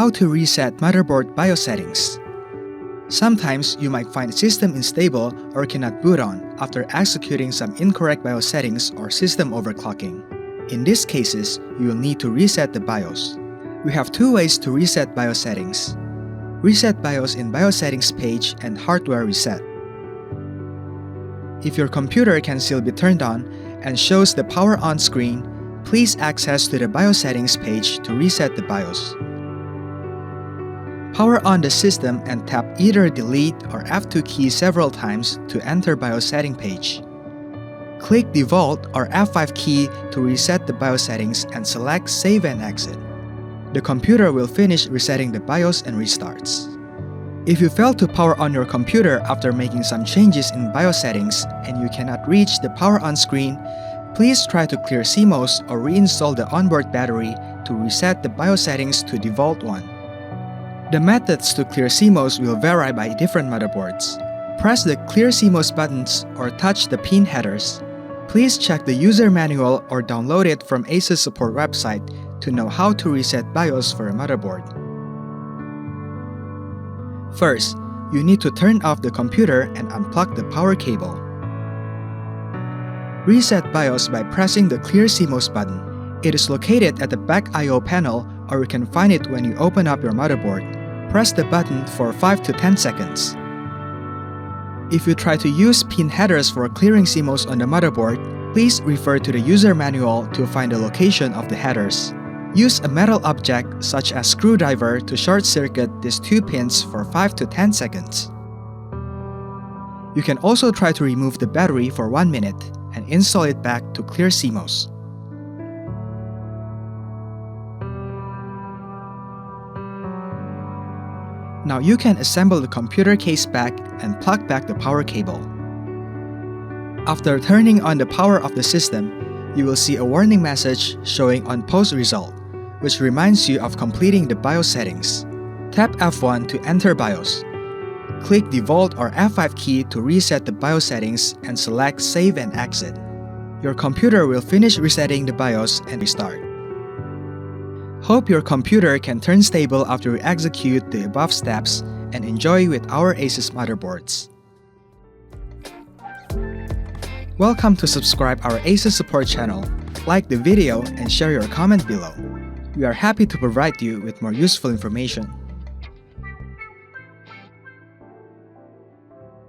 How to reset motherboard BIOS settings. Sometimes you might find the system unstable or cannot boot on after executing some incorrect BIOS settings or system overclocking. In these cases, you will need to reset the BIOS. We have two ways to reset BIOS settings: Reset BIOS in BIOS settings page and hardware reset. If your computer can still be turned on and shows the power on screen, please access to the BIOS settings page to reset the BIOS. Power on the system and tap either Delete or F2 key several times to enter BIOS setting page. Click the Alt or F5 key to reset the BIOS settings and select Save and Exit. The computer will finish resetting the BIOS and restarts. If you fail to power on your computer after making some changes in BIOS settings and you cannot reach the power on screen, please try to clear CMOS or reinstall the onboard battery to reset the BIOS settings to default one. The methods to clear CMOS will vary by different motherboards. Press the Clear CMOS buttons or touch the pin headers. Please check the user manual or download it from ASUS Support website to know how to reset BIOS for a motherboard. First, you need to turn off the computer and unplug the power cable. Reset BIOS by pressing the Clear CMOS button. It is located at the back I/O panel, or you can find it when you open up your motherboard. Press the button for 5 to 10 seconds. If you try to use pin headers for clearing CMOS on the motherboard, please refer to the user manual to find the location of the headers. Use a metal object such as screwdriver to short circuit these two pins for 5 to 10 seconds. You can also try to remove the battery for 1 minute and install it back to clear CMOS. Now you can assemble the computer case back and plug back the power cable. After turning on the power of the system, you will see a warning message showing on post result, which reminds you of completing the BIOS settings. Tap F1 to enter BIOS. Click the Alt or F5 key to reset the BIOS settings and select Save and Exit. Your computer will finish resetting the BIOS and restart. Hope your computer can turn stable after you execute the above steps and enjoy with our ASUS motherboards. Welcome to subscribe our ASUS Support channel, like the video and share your comment below. We are happy to provide you with more useful information.